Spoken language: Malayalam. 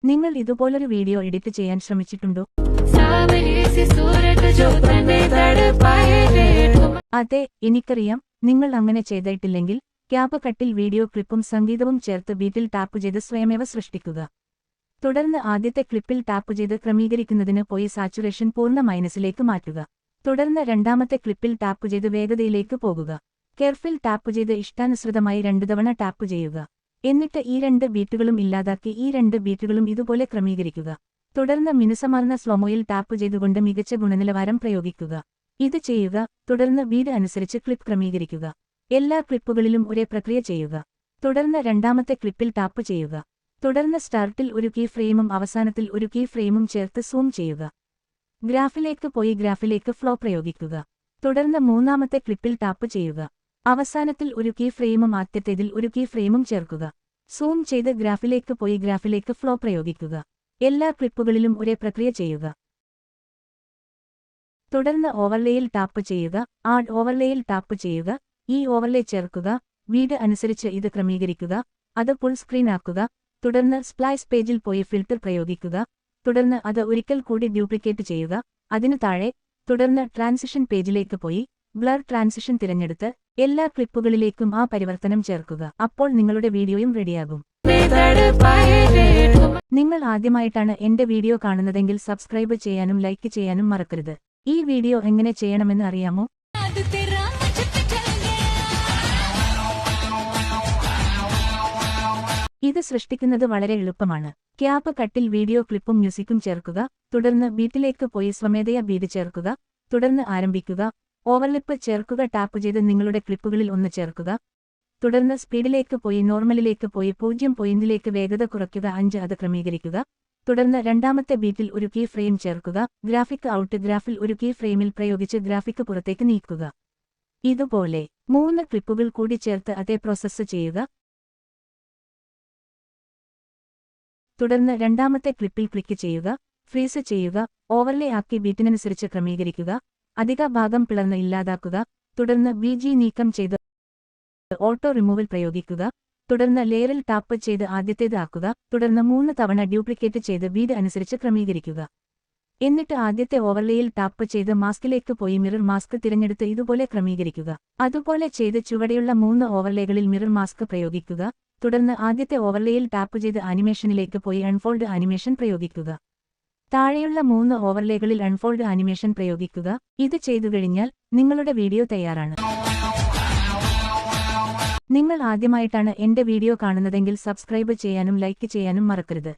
നിങ്ങൾ ഇതുപോലൊരു വീഡിയോ എഡിറ്റ് ചെയ്യാൻ ശ്രമിച്ചിട്ടുണ്ടോ? അതെ, എനിക്കറിയാം. നിങ്ങൾ അങ്ങനെ ചെയ്തിട്ടില്ലെങ്കിൽ ക്യാപ് കട്ടിൽ വീഡിയോ ക്ലിപ്പും സംഗീതവും ചേർത്ത് ബീറ്റിൽ ടാപ്പ് ചെയ്ത് സ്വയമേവ സൃഷ്ടിക്കുക. തുടർന്ന് ആദ്യത്തെ ക്ലിപ്പിൽ ടാപ്പ് ചെയ്ത് ക്രമീകരിക്കുന്നതിന് പോയി സാച്ചുറേഷൻ പൂർണ്ണ മൈനസിലേക്ക് മാറ്റുക. തുടർന്ന് രണ്ടാമത്തെ ക്ലിപ്പിൽ ടാപ്പ് ചെയ്ത് വേഗതയിലേക്ക് പോകുക. കെയർഫിൽ ടാപ്പ് ചെയ്ത് ഇഷ്ടാനുസൃതമായി 2 തവണ ടാപ്പ് ചെയ്യുക. എന്നിട്ട് ഈ 2 ബീറ്റുകളും ഇല്ലാതാക്കി ഈ 2 ബീറ്റുകളും ഇതുപോലെ ക്രമീകരിക്കുക. തുടർന്ന് മിനുസമാർന്ന സ്ലോമോയിൽ ടാപ്പ് ചെയ്തുകൊണ്ട് മികച്ച ഗുണനിലവാരം പ്രയോഗിക്കുക. ഇത് ചെയ്യുക. തുടർന്ന് ബീഡ് അനുസരിച്ച് ക്ലിപ്പ് ക്രമീകരിക്കുക. എല്ലാ ക്ലിപ്പുകളിലും ഒരേ പ്രക്രിയ ചെയ്യുക. തുടർന്ന് രണ്ടാമത്തെ ക്ലിപ്പിൽ ടാപ്പ് ചെയ്യുക. തുടർന്ന് സ്റ്റാർട്ടിൽ ഒരു കീ ഫ്രെയിമും അവസാനത്തിൽ ഒരു കീ ഫ്രെയിമും ചേർത്ത് സൂം ചെയ്യുക. ഗ്രാഫിലേക്ക് പോയി ഗ്രാഫിലേക്ക് ഫ്ലോ പ്രയോഗിക്കുക. തുടർന്ന് മൂന്നാമത്തെ ക്ലിപ്പിൽ ടാപ്പ് ചെയ്യുക. അവസാനത്തിൽ ഒരു കീ ഫ്രെയിമും ആദ്യത്തേതിൽ ഒരു കീ ഫ്രെയിമും ചേർക്കുക. സൂം ചെയ്ത് ഗ്രാഫിലേക്ക് പോയി ഗ്രാഫിലേക്ക് ഫ്ലോ പ്രയോഗിക്കുക. എല്ലാ ക്ലിപ്പുകളിലും ഒരേ പ്രക്രിയ ചെയ്യുക. തുടർന്ന് ഓവർലേയിൽ ടാപ്പ് ചെയ്യുക. ആഡ് ഓവർലേയിൽ ടാപ്പ് ചെയ്യുക. ഈ ഓവർലേ ചേർക്കുക. വീട് അനുസരിച്ച് ഇത് ക്രമീകരിക്കുക. അത് ഫുൾ സ്ക്രീൻ ആക്കുക. തുടർന്ന് സ്പ്ലൈസ് പേജിൽ പോയി ഫിൽട്ടർ പ്രയോഗിക്കുക. തുടർന്ന് അത് ഒരിക്കൽ കൂടി ഡ്യൂപ്ലിക്കേറ്റ് ചെയ്യുക. അതിനു താഴെ തുടർന്ന് ട്രാൻസിഷൻ പേജിലേക്ക് പോയി ബ്ലർ ട്രാൻസിഷൻ തിരഞ്ഞെടുത്ത് എല്ലാ ക്ലിപ്പുകളിലേക്കും ആ പരിവർത്തനം ചേർക്കുക. അപ്പോൾ നിങ്ങളുടെ വീഡിയോയും റെഡിയാകും. നിങ്ങൾ ആദ്യമായിട്ടാണ് എന്റെ വീഡിയോ കാണുന്നതെങ്കിൽ സബ്സ്ക്രൈബ് ചെയ്യാനും ലൈക്ക് ചെയ്യാനും മറക്കരുത്. ഈ വീഡിയോ എങ്ങനെ ചെയ്യണമെന്ന് അറിയാമോ? ഇത് സൃഷ്ടിക്കുന്നത് വളരെ എളുപ്പമാണ്. ക്യാപ് കട്ടിൽ വീഡിയോ ക്ലിപ്പും മ്യൂസിക്കും ചേർക്കുക. തുടർന്ന് ബീറ്റിലേക്ക് പോയി സ്വമേധയാ ബീറ്റ് ചേർക്കുക. തുടർന്ന് ആരംഭിക്കുക. ഓവർലിപ്പ് ചേർക്കുക. ടാപ്പ് ചെയ്ത് നിങ്ങളുടെ ക്ലിപ്പുകളിൽ ഒന്ന് ചേർക്കുക. തുടർന്ന് സ്പീഡിലേക്ക് പോയി നോർമലിലേക്ക് പോയി 0 പോയിന്റിലേക്ക് വേഗത കുറയ്ക്കുക. 5 അത് ക്രമീകരിക്കുക. തുടർന്ന് രണ്ടാമത്തെ ബീറ്റിൽ ഒരു കീ ഫ്രെയിം ചേർക്കുക. ഗ്രാഫിക് ഔട്ട് ഗ്രാഫിൽ ഒരു കീ ഫ്രെയിമിൽ പ്രയോഗിച്ച് ഗ്രാഫിക് പുറത്തേക്ക് നീക്കുക. ഇതുപോലെ 3 ക്ലിപ്പുകൾ കൂടി ചേർത്ത് അതേ പ്രോസസ്സ് ചെയ്യുക. തുടർന്ന് രണ്ടാമത്തെ ക്ലിപ്പിൽ ക്ലിക്ക് ചെയ്യുക. ഫ്രീസ് ചെയ്യുക. ഓവർലേ ആക്കി ബീറ്റിനനുസരിച്ച് ക്രമീകരിക്കുക. അധിക ഭാഗം പിളർന്ന് ഇല്ലാതാക്കുക. തുടർന്ന് BG നീക്കം ചെയ്ത് ഓട്ടോ റിമൂവൽ പ്രയോഗിക്കുക. തുടർന്ന് ലെയറിൽ ടാപ്പ് ചെയ്ത് ആദ്യത്തേത് ആക്കുക. തുടർന്ന് 3 തവണ ഡ്യൂപ്ലിക്കേറ്റ് ചെയ്ത് ബീഡ് അനുസരിച്ച് ക്രമീകരിക്കുക. എന്നിട്ട് ആദ്യത്തെ ഓവർലേയിൽ ടാപ്പ് ചെയ്ത് മാസ്കിലേക്ക് പോയി മിറർ മാസ്ക് തിരഞ്ഞെടുത്ത് ഇതുപോലെ ക്രമീകരിക്കുക. അതുപോലെ ചെയ്ത് ചുവടെയുള്ള 3 ഓവർലേകളിൽ മിറർ മാസ്ക് പ്രയോഗിക്കുക. തുടർന്ന് ആദ്യത്തെ ഓവർലേയിൽ ടാപ്പ് ചെയ്ത് ആനിമേഷനിലേക്ക് പോയി അൺഫോൾഡ് ആനിമേഷൻ പ്രയോഗിക്കുക. താഴെയുള്ള 3 ഓവർലേകളിൽ അൺഫോൾഡ് ആനിമേഷൻ പ്രയോഗിക്കുക. ഇത് ചെയ്തുകഴിഞ്ഞാൽ നിങ്ങളുടെ വീഡിയോ തയ്യാറാണ്. നിങ്ങൾ ആദ്യമായിട്ടാണ് എന്റെ വീഡിയോ കാണുന്നതെങ്കിൽ സബ്സ്ക്രൈബ് ചെയ്യാനും ലൈക്ക് ചെയ്യാനും മറക്കരുത്.